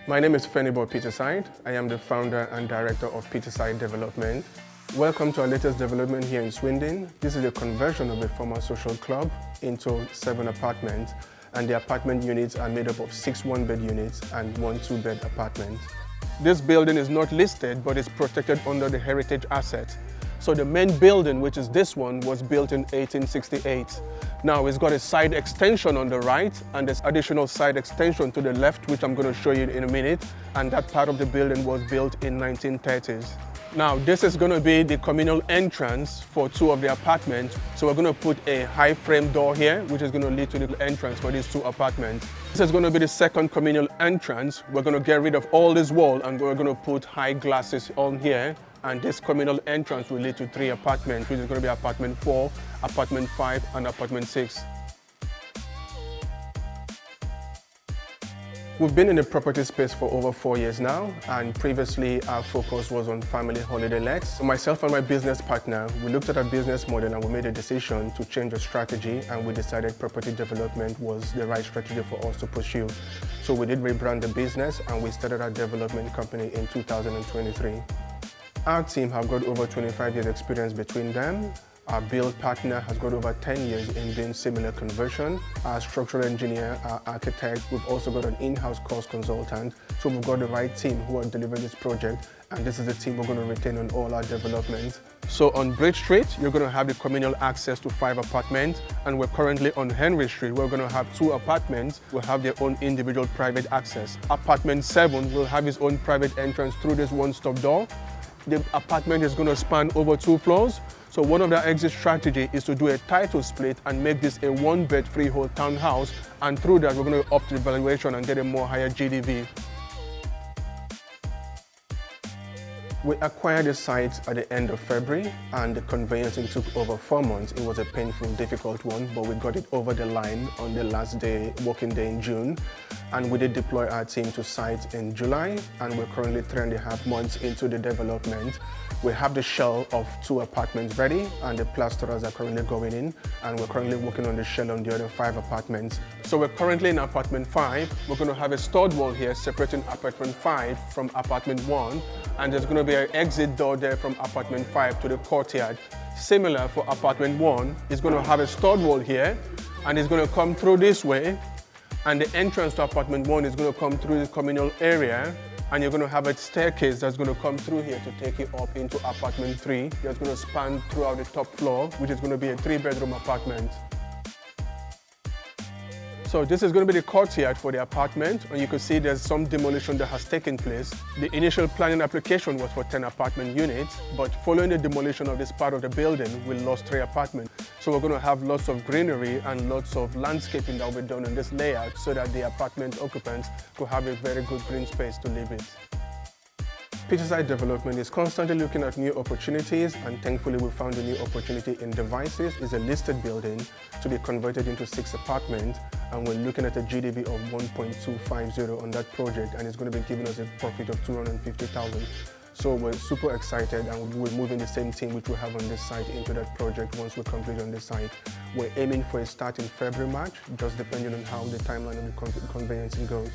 My name is Peterside. I am the founder and director of Peterside Developments. Welcome to our latest development here in Swindon. This is a conversion of a former social club into 7 apartments, and the apartment units are made up of 6 one-bed units and 1 two-bed apartments. This building is not listed, but is protected under the heritage asset. So the main building, which is this one, was built in 1868. Now it's got a side extension on the right, and there's additional side extension to the left, which I'm going to show you in a minute. And that part of the building was built in 1930s. Now this is going to be the communal entrance for 2 of the apartments. So we're going to put a high frame door here, which is going to lead to the entrance for these 2 apartments. This is going to be the second communal entrance. We're going to get rid of all this wall and we're going to put high glasses on here. And this communal entrance will lead to 3 apartments, which is going to be apartment 4, apartment 5, and apartment 6. We've been in the property space for over 4 years now, and previously our focus was on family holiday lets. So myself and my business partner, we looked at our business model and we made a decision to change the strategy, and we decided property development was the right strategy for us to pursue. So we did rebrand the business and we started our development company in 2023. Our team have got over 25 years experience between them. Our build partner has got over 10 years in doing similar conversion. Our structural engineer, our architect, we've also got an in-house cost consultant. So we've got the right team who are delivering this project, and this is the team we're going to retain on all our developments. So on Bridge Street, you're going to have the communal access to 5 apartments, and we're currently on Henry Street. We're going to have 2 apartments will have their own individual private access. Apartment 7 will have its own private entrance through this one-stop door. The apartment is going to span over 2 floors. So one of the exit strategy is to do a title split and make this a 1-bed freehold townhouse. And through that, we're going to up the valuation and get a more higher GDV. We acquired the site at the end of February, and the conveyancing took over 4 months. It was a painful, difficult one, but we got it over the line on the last day, working day in June. And we did deploy our team to site in July, and we're currently 3.5 months into the development. We have the shell of 2 apartments ready, and the plasterers are currently going in, and we're currently working on the shell on the other 5 apartments. So we're currently in apartment 5. We're going to have a stud wall here separating apartment 5 from apartment 1, and there's going to be an exit door there from apartment 5 to the courtyard. Similar for apartment 1, it's going to have a stud wall here, and it's going to come through this way. And the entrance to apartment 1 is going to come through the communal area, and you're going to have a staircase that's going to come through here to take you up into apartment 3. That's going to span throughout the top floor, which is going to be a 3-bedroom apartment. So this is going to be the courtyard for the apartment, and you can see there's some demolition that has taken place. The initial planning application was for 10 apartment units, but following the demolition of this part of the building, we lost 3 apartments. So we're going to have lots of greenery and lots of landscaping that will be done in this layout so that the apartment occupants could have a very good green space to live in. Peterside Development is constantly looking at new opportunities, and thankfully we found a new opportunity in Devices. It's a listed building to be converted into 6 apartments, and we're looking at a GDV of 1.250 on that project, and it's going to be giving us a profit of 250,000. So we're super excited, and we're moving the same team which we have on this site into that project once we complete on this site. We're aiming for a start in February, March, just depending on how the timeline of the conveyancing goes.